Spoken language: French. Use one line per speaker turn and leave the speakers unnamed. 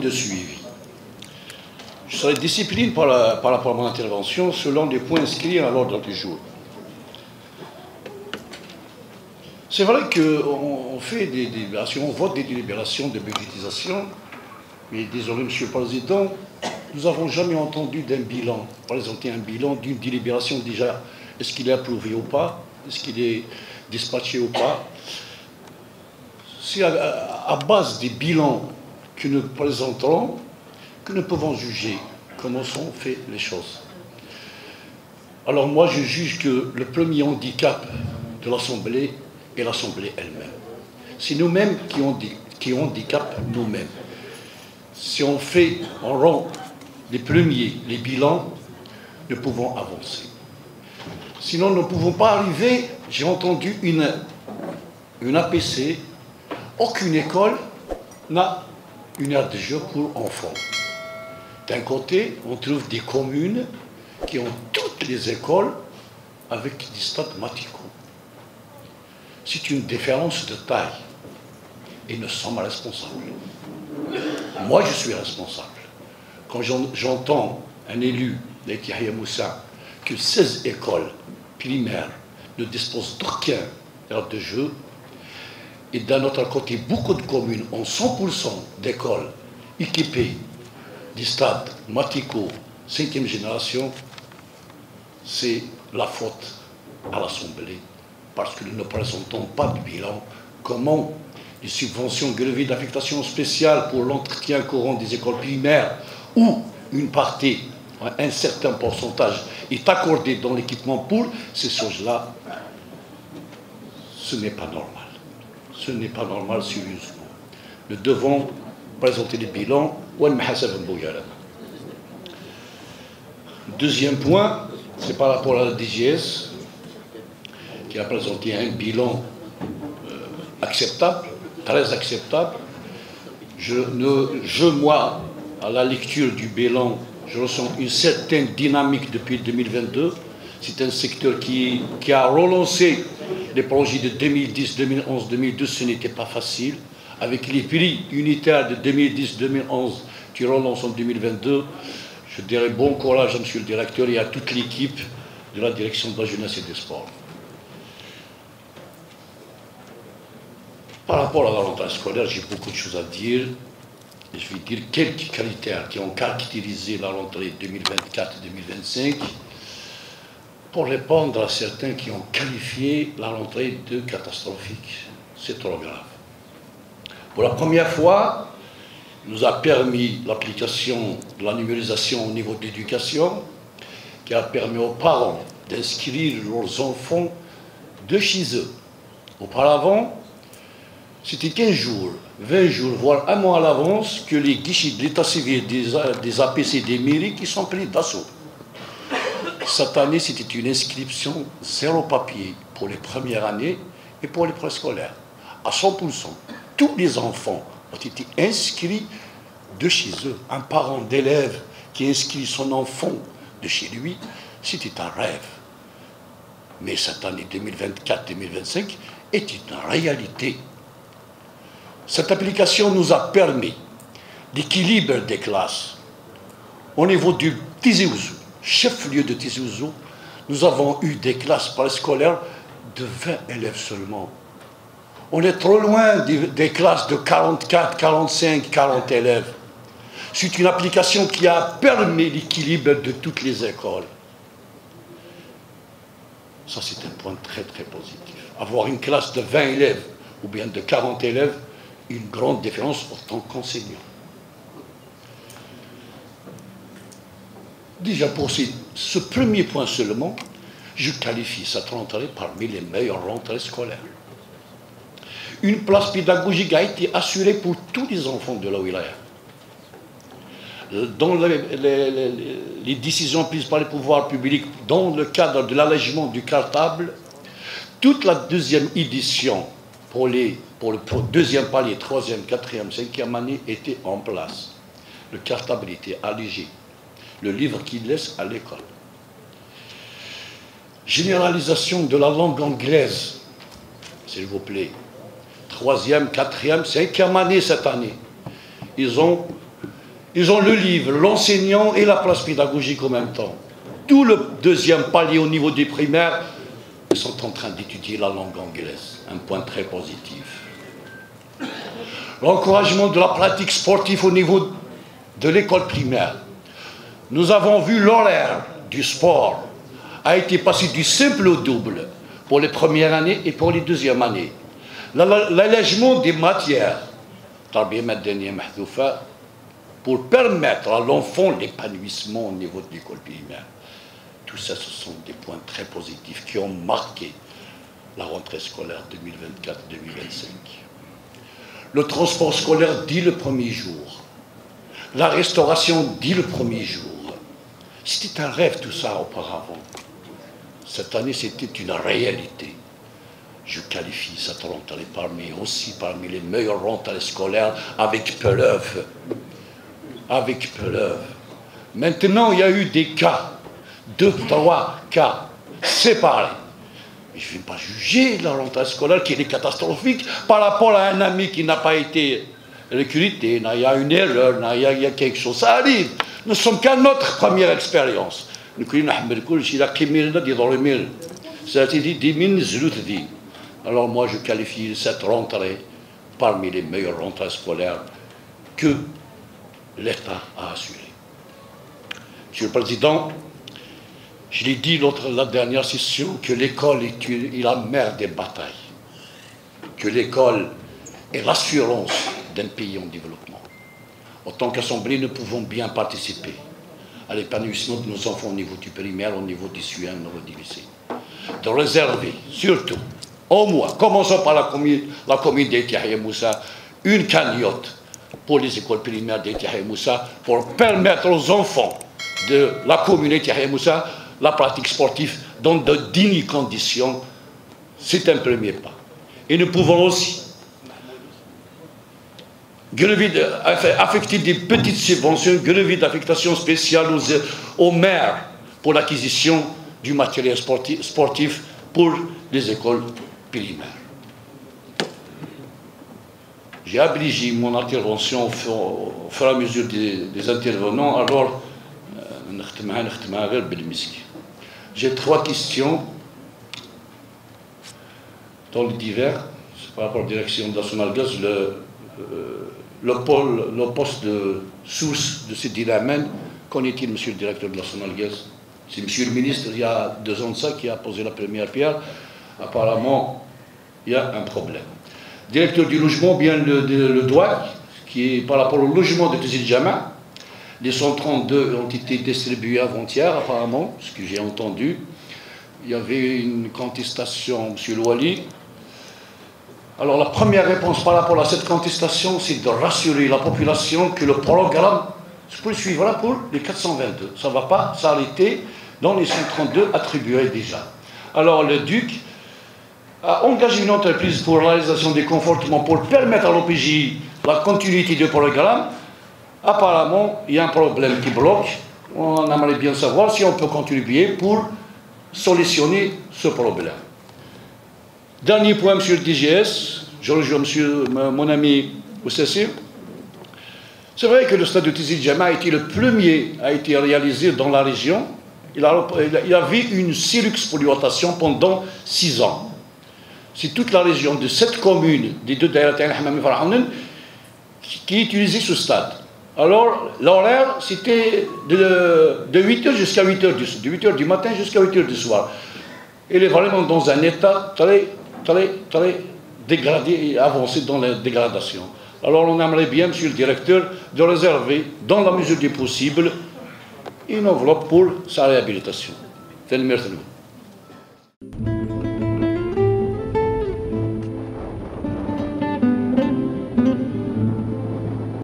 de suivi. Je serai discipliné par rapport à mon intervention selon les points inscrits à l'ordre du jour. C'est vrai qu'on fait des délibérations, on vote des délibérations de budgétisation, mais désolé, Monsieur le Président, nous n'avons jamais entendu d'un bilan, présenter un bilan d'une délibération déjà. Est-ce qu'il est approuvé ou pas? Est-ce qu'il est dispatché ou pas? C'est à base des bilans que nous présenterons que nous pouvons juger comment sont faites les choses. Alors moi, je juge que le premier handicap de l'Assemblée est l'Assemblée elle-même. C'est nous-mêmes qui handicapent nous-mêmes. Si on rend les premiers, les bilans, nous pouvons avancer. Sinon, nous ne pouvons pas arriver. J'ai entendu une APC, aucune école n'a une aire de jeu pour enfants. D'un côté, on trouve des communes qui ont toutes les écoles avec des stades maticaux. C'est une différence de taille. Et nous sommes responsables. Moi, je suis responsable. Quand j'entends un élu, Yahya Moussa, que 16 écoles primaires ne disposent d'aucun aire de jeu, et d'un autre côté, beaucoup de communes ont 100% d'écoles équipées des stades maticaux 5e génération, c'est la faute à l'Assemblée, parce que nous ne présentons pas de bilan. Comment les subventions grevées d'affectation spéciale pour l'entretien courant des écoles primaires, où une partie, un certain pourcentage, est accordé dans l'équipement pour ces choses-là, ce n'est pas normal. Ce n'est pas normal, sérieusement. Nous devons présenter les bilans. Deuxième point, c'est par rapport à la DGS, qui a présenté un bilan acceptable, très acceptable. Moi, à la lecture du bilan, je ressens une certaine dynamique depuis 2022. C'est un secteur qui a relancé les projets de 2010, 2011, 2012. Ce n'était pas facile. Avec les prix unitaires de 2010, 2011, qui relancent en 2022, je dirais bon courage à Monsieur le Directeur et à toute l'équipe de la Direction de la Jeunesse et des Sports. Par rapport à la rentrée scolaire, j'ai beaucoup de choses à dire. Et je vais dire quelques critères qui ont caractérisé la rentrée 2024-2025 pour répondre à certains qui ont qualifié la rentrée de catastrophique. C'est trop grave. Pour la première fois, nous a permis l'application de la numérisation au niveau de l'éducation, qui a permis aux parents d'inscrire leurs enfants de chez eux. Auparavant, c'était 15 jours, 20 jours, voire un mois à l'avance que les guichets de l'état civil des APC des mairies qui sont pris d'assaut. Cette année, c'était une inscription zéro papier pour les premières années et pour les préscolaires. À 100%, tous les enfants ont été inscrits de chez eux. Un parent d'élève qui inscrit son enfant de chez lui, c'était un rêve. Mais cette année 2024-2025 est une réalité. Cette application nous a permis l'équilibre des classes. Au niveau du Tizi Ouzou, chef-lieu de Tizi Ouzou, nous avons eu des classes préscolaires de 20 élèves seulement. On est trop loin des classes de 44, 45, 40 élèves. C'est une application qui a permis l'équilibre de toutes les écoles. Ça, c'est un point très, très positif. Avoir une classe de 20 élèves ou bien de 40 élèves, une grande différence en tant qu'enseignant. Déjà, pour ce premier point seulement, je qualifie cette rentrée parmi les meilleures rentrées scolaires. Une place pédagogique a été assurée pour tous les enfants de la wilaya. Dans les décisions prises par les pouvoirs publics dans le cadre de l'allègement du cartable, toute la deuxième édition pour le deuxième palier, 3e, 4e, 5e année était en place. Le cartable était allégé. Le livre qu'il laisse à l'école. Généralisation de la langue anglaise, s'il vous plaît. 3e, 4e, 5e année cette année. Ils ont Ils ont le livre, l'enseignant et la place pédagogique en même temps. Tout le deuxième palier au niveau des primaires, ils sont en train d'étudier la langue anglaise. Un point très positif. L'encouragement de la pratique sportive au niveau de l'école primaire. Nous avons vu l'horaire du sport a été passé du simple au double pour les premières années et pour les deuxièmes années. L'allègement des matières, pour permettre à l'enfant l'épanouissement au niveau de l'école primaire. Tout ça, ce sont des points très positifs qui ont marqué la rentrée scolaire 2024-2025. Le transport scolaire dès le premier jour. La restauration dès le premier jour. C'était un rêve tout ça auparavant. Cette année, c'était une réalité. Je qualifie cette rentrée parmi les meilleures rentrées scolaires avec Peleuve. Avec Peleuve. Maintenant, il y a eu des cas, 2, 3 cas séparés. Mais je ne vais pas juger la rentrée scolaire qui est catastrophique par rapport à un ami qui n'a pas été recruté. Il y a une erreur, il y a quelque chose. Ça arrive. Nous ne sommes qu'à notre première expérience. Alors moi, je qualifie cette rentrée parmi les meilleures rentrées scolaires que l'État a assuré. Monsieur le Président, je l'ai dit la dernière session que l'école est la mère des batailles, que l'école est l'assurance d'un pays en développement. En tant qu'Assemblée, nous pouvons bien participer à l'épanouissement de nos enfants au niveau du primaire, au niveau des CUN, au niveau du lycée. De réserver, surtout, au moins, commençons par la commune d'Etiahia Moussa, une cagnotte pour les écoles primaires d'Etiahia Moussa pour permettre aux enfants de la commune d'Etiahia Moussa la pratique sportive dans de dignes conditions. C'est un premier pas. Et nous pouvons aussi affecter des petites subventions, grever d'affectation spéciale aux maires pour l'acquisition du matériel sportif pour les écoles primaires. J'ai abrégé mon intervention au fur et à mesure des intervenants, alors j'ai 3 questions dans le divers, par rapport à la direction nationale gaz, le poste de source de ces dilemmes. Qu'en est-il, monsieur le directeur de National Gaz? C'est monsieur le ministre, il y a 2 ans de ça, qui a posé la première pierre. Apparemment, il y a un problème. Directeur du logement, bien le DOAC, qui est par rapport au logement de Tizi Djama. Les 132 ont été distribués avant-hier, apparemment, ce que j'ai entendu. Il y avait une contestation, monsieur Louali. Alors la première réponse par rapport à cette contestation, c'est de rassurer la population que le programme se poursuivra pour les 422. Ça ne va pas s'arrêter dans les 132 attribués déjà. Alors le Duc a engagé une entreprise pour la réalisation des confortements pour permettre à l'OPJ la continuité du programme. Apparemment, il y a un problème qui bloque. On aimerait bien savoir si on peut contribuer pour solutionner ce problème. Dernier point, monsieur le DGS, je rejoins mon ami Oussassi. C'est vrai que le stade de Tizi Djama a été le premier à été réalisé dans la région. Il y avait une surexploitation pendant 6 ans. C'est toute la région de 7 communes, des 2 Daïratain Hamam Farahounen, qui utilisait ce stade. Alors, l'horaire, c'était de 8h jusqu'à 8h de 8h du matin jusqu'à 8h du soir. Il est vraiment dans un état très dégradé et avancé dans la dégradation. Alors, on aimerait bien, monsieur le directeur, de réserver, dans la mesure du possible, une enveloppe pour sa réhabilitation. Merci.